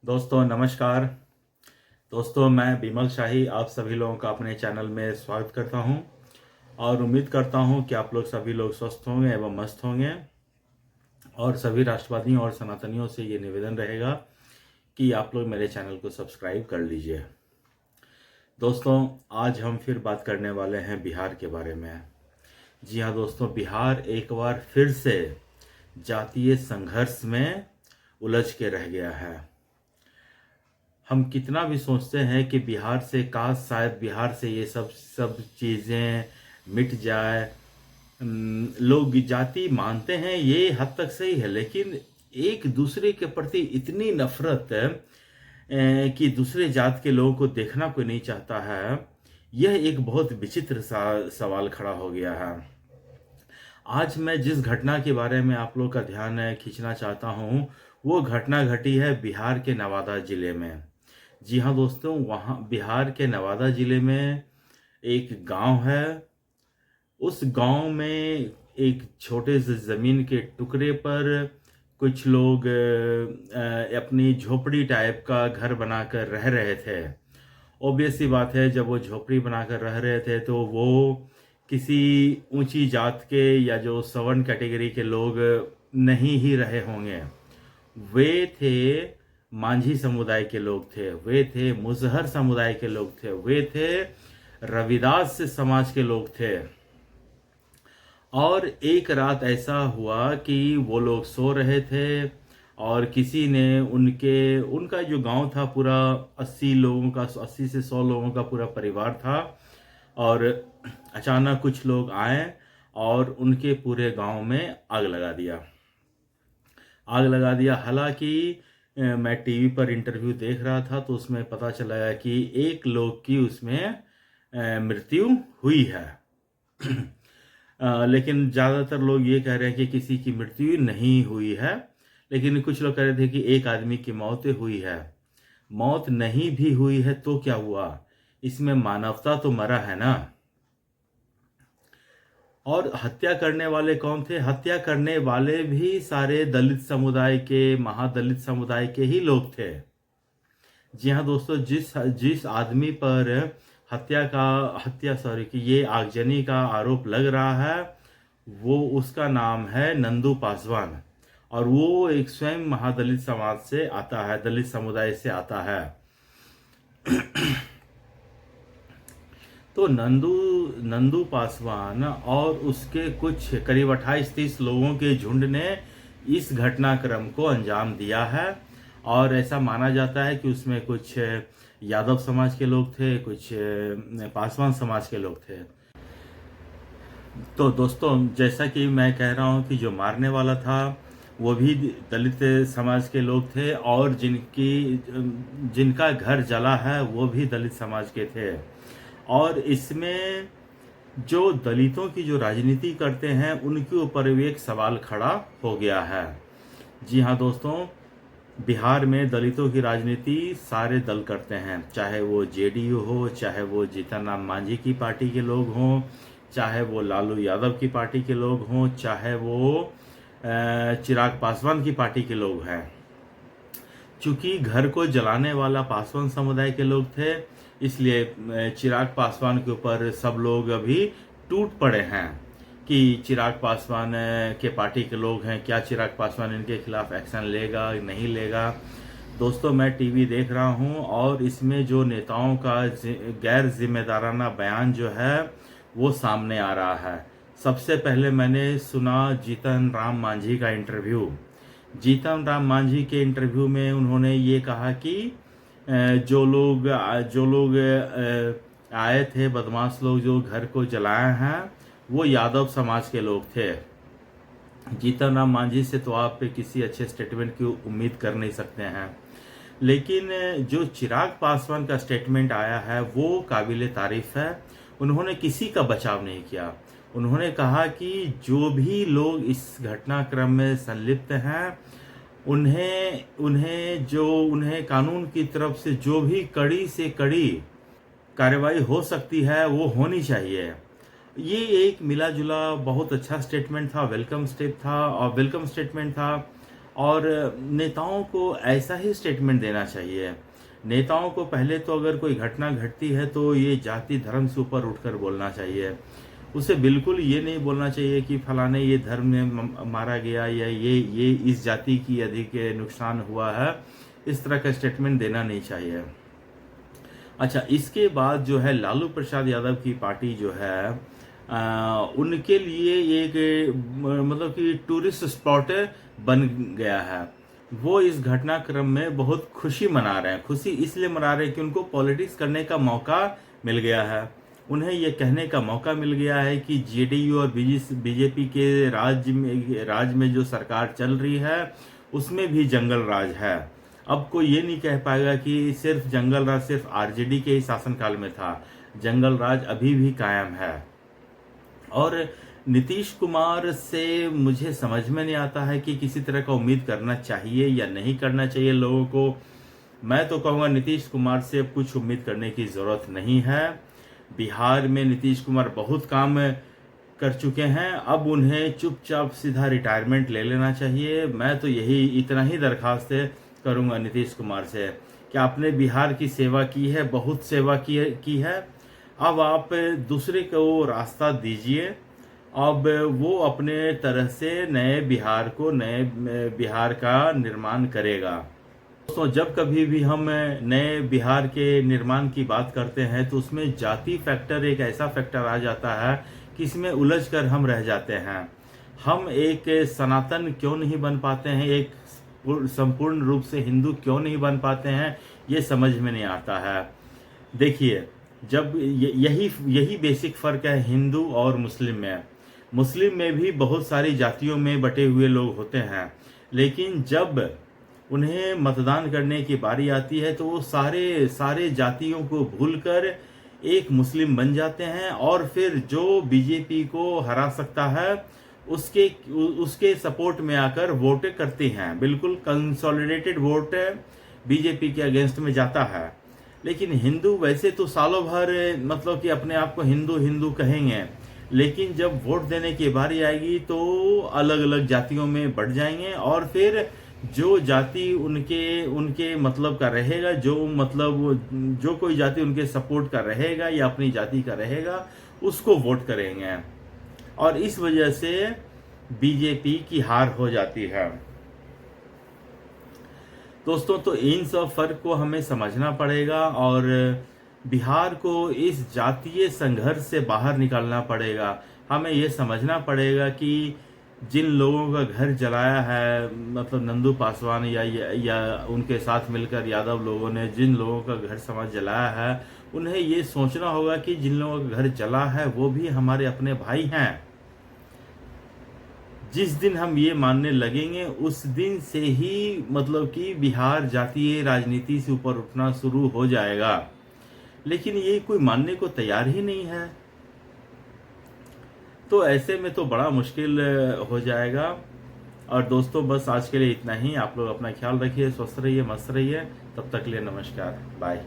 दोस्तों नमस्कार। दोस्तों मैं बिमल शाही आप सभी लोगों का अपने चैनल में स्वागत करता हूं और उम्मीद करता हूं कि आप लोग सभी लोग स्वस्थ होंगे एवं मस्त होंगे। और सभी राष्ट्रवादियों और सनातनियों से ये निवेदन रहेगा कि आप लोग मेरे चैनल को सब्सक्राइब कर लीजिए। दोस्तों आज हम फिर बात करने वाले हैं बिहार के बारे में। जी हाँ दोस्तों, बिहार एक बार फिर से जातीय संघर्ष में उलझ के रह गया है। हम कितना भी सोचते हैं कि बिहार से काश शायद बिहार से ये सब चीज़ें मिट जाए। लोग जाति मानते हैं, ये हद तक सही है, लेकिन एक दूसरे के प्रति इतनी नफरत कि दूसरे जात के लोगों को देखना कोई नहीं चाहता है। यह एक बहुत विचित्र सवाल खड़ा हो गया है। आज मैं जिस घटना के बारे में आप लोग का ध्यान खींचना चाहता हूँ वो घटना घटी है बिहार के नवादा जिले में। जी हाँ दोस्तों, वहाँ बिहार के नवादा जिले में एक गांव है। उस गांव में एक छोटे से ज़मीन के टुकड़े पर कुछ लोग अपनी झोपड़ी टाइप का घर बनाकर रह रहे थे। ऑब्वियस सी बात है, जब वो झोपड़ी बनाकर रह रहे थे तो वो किसी ऊंची जात के या जो सवर्ण कैटेगरी के लोग नहीं ही रहे होंगे। वे थे मांझी समुदाय के लोग थे, वे थे मुजहर समुदाय के लोग थे, वे थे रविदास समाज के लोग थे। और एक रात ऐसा हुआ कि वो लोग सो रहे थे और किसी ने उनका जो गांव था पूरा 80 लोगों का, 80 से 100 लोगों का पूरा परिवार था। और अचानक कुछ लोग आए और उनके पूरे गांव में आग लगा दिया। हालांकि मैं टीवी पर इंटरव्यू देख रहा था तो उसमें पता चला कि एक लोग की उसमें मृत्यु हुई है। लेकिन ज़्यादातर लोग ये कह रहे हैं कि किसी की मृत्यु नहीं हुई है, लेकिन कुछ लोग कह रहे थे कि एक आदमी की मौत हुई है। मौत नहीं भी हुई है तो क्या हुआ, इसमें मानवता तो मरा है ना। और हत्या करने वाले कौन थे? हत्या करने वाले भी सारे दलित समुदाय के, महादलित समुदाय के ही लोग थे। जी हाँ दोस्तों, जिस आदमी पर कि ये आगजनी का आरोप लग रहा है वो उसका नाम है नंदू पासवान। और वो एक स्वयं महादलित समाज से आता है, दलित समुदाय से आता है। तो नंदू पासवान और उसके कुछ करीब 28-30 लोगों के झुंड ने इस घटनाक्रम को अंजाम दिया है। और ऐसा माना जाता है कि उसमें कुछ यादव समाज के लोग थे, कुछ पासवान समाज के लोग थे। तो दोस्तों, जैसा कि मैं कह रहा हूं कि जो मारने वाला था वो भी दलित समाज के लोग थे और जिनका घर जला है वो भी दलित समाज के थे। और इसमें जो दलितों की जो राजनीति करते हैं उनके ऊपर भी एक सवाल खड़ा हो गया है। जी हाँ दोस्तों, बिहार में दलितों की राजनीति सारे दल करते हैं, चाहे वो जेडीयू हो, चाहे वो जीतन राम मांझी की पार्टी के लोग हों, चाहे वो लालू यादव की पार्टी के लोग हों, चाहे वो चिराग पासवान की पार्टी के लोग हैं। चूंकि घर को जलाने वाला पासवान समुदाय के लोग थे, इसलिए चिराग पासवान के ऊपर सब लोग अभी टूट पड़े हैं कि चिराग पासवान के पार्टी के लोग हैं, क्या चिराग पासवान इनके खिलाफ एक्शन लेगा नहीं लेगा। दोस्तों, मैं टीवी देख रहा हूं और इसमें जो नेताओं का गैर जिम्मेदाराना बयान जो है वो सामने आ रहा है। सबसे पहले मैंने सुना जीतन राम मांझी का इंटरव्यू। जीतन राम मांझी के इंटरव्यू में उन्होंने ये कहा कि जो लोग आए थे, बदमाश लोग जो घर को जलाए हैं, वो यादव समाज के लोग थे। जीतन राम मांझी से तो आप किसी अच्छे स्टेटमेंट की उम्मीद कर नहीं सकते हैं, लेकिन जो चिराग पासवान का स्टेटमेंट आया है वो काबिले तारीफ है। उन्होंने किसी का बचाव नहीं किया। उन्होंने कहा कि जो भी लोग इस घटनाक्रम में संलिप्त हैं उन्हें कानून की तरफ से जो भी कड़ी से कड़ी कार्रवाई हो सकती है वो होनी चाहिए। ये एक मिला जुला बहुत अच्छा स्टेटमेंट था, वेलकम स्टेटमेंट था। और नेताओं को ऐसा ही स्टेटमेंट देना चाहिए। नेताओं को पहले तो अगर कोई घटना घटती है तो ये जाति धर्म से ऊपर उठकर बोलना चाहिए। उसे बिल्कुल ये नहीं बोलना चाहिए कि फलाने ये धर्म में मारा गया या ये इस जाति की अधिक नुकसान हुआ है, इस तरह का स्टेटमेंट देना नहीं चाहिए। अच्छा, इसके बाद जो है लालू प्रसाद यादव की पार्टी जो है उनके लिए एक मतलब कि टूरिस्ट स्पॉट बन गया है। वो इस घटनाक्रम में बहुत खुशी मना रहे हैं। खुशी इसलिए मना रहे हैं कि उनको पॉलिटिक्स करने का मौका मिल गया है। उन्हें ये कहने का मौका मिल गया है कि जेडीयू और बीजेपी के राज्य में जो सरकार चल रही है उसमें भी जंगल राज है। अब कोई ये नहीं कह पाएगा कि सिर्फ जंगल राज सिर्फ आरजेडी के ही शासनकाल में था। जंगल राज अभी भी कायम है। और नीतीश कुमार से मुझे समझ में नहीं आता है कि किसी तरह का उम्मीद करना चाहिए या नहीं करना चाहिए लोगों को। मैं तो कहूँगा नीतीश कुमार से अब कुछ उम्मीद करने की ज़रूरत नहीं है। बिहार में नीतीश कुमार बहुत काम कर चुके हैं, अब उन्हें चुपचाप सीधा रिटायरमेंट ले लेना चाहिए। मैं तो यही इतना ही दरखास्त करूँगा नीतीश कुमार से कि आपने बिहार की सेवा की है, बहुत सेवा की है। अब आप दूसरे को रास्ता दीजिए। अब वो अपने तरह से नए बिहार का निर्माण करेगा। दोस्तों, जब कभी भी हम नए बिहार के निर्माण की बात करते हैं तो उसमें जाति फैक्टर एक ऐसा फैक्टर आ जाता है कि इसमें उलझ कर हम रह जाते हैं। हम एक सनातन क्यों नहीं बन पाते हैं, एक संपूर्ण रूप से हिंदू क्यों नहीं बन पाते हैं, ये समझ में नहीं आता है। देखिए, जब यही बेसिक फ़र्क है हिंदू और मुस्लिम में। मुस्लिम में भी बहुत सारी जातियों में बटे हुए लोग होते हैं, लेकिन जब उन्हें मतदान करने की बारी आती है तो वो सारे जातियों को भूलकर एक मुस्लिम बन जाते हैं और फिर जो बीजेपी को हरा सकता है उसके सपोर्ट में आकर वोट करते हैं। बिल्कुल कंसोलिडेटेड वोट बीजेपी के अगेंस्ट में जाता है। लेकिन हिंदू वैसे तो सालों भर मतलब कि अपने आप को हिंदू हिंदू कहेंगे, लेकिन जब वोट देने की बारी आएगी तो अलग अलग जातियों में बढ़ जाएंगे और फिर जो जाति उनके मतलब का रहेगा, जो कोई जाति उनके सपोर्ट का रहेगा या अपनी जाति का रहेगा उसको वोट करेंगे और इस वजह से बीजेपी की हार हो जाती है। दोस्तों, तो इन सब फर्क को हमें समझना पड़ेगा और बिहार को इस जातीय संघर्ष से बाहर निकालना पड़ेगा। हमें ये समझना पड़ेगा कि जिन लोगों का घर जलाया है, मतलब नंदू पासवान या उनके साथ मिलकर यादव लोगों ने जिन लोगों का घर समाज जलाया है, उन्हें ये सोचना होगा कि जिन लोगों का घर जला है वो भी हमारे अपने भाई हैं। जिस दिन हम ये मानने लगेंगे उस दिन से ही मतलब कि बिहार जातीय राजनीति से ऊपर उठना शुरू हो जाएगा। लेकिन ये कोई मानने को तैयार ही नहीं है, तो ऐसे में तो बड़ा मुश्किल हो जाएगा। और दोस्तों, बस आज के लिए इतना ही। आप लोग अपना ख्याल रखिए, स्वस्थ रहिए, मस्त रहिए। तब तक के लिए नमस्कार, बाय।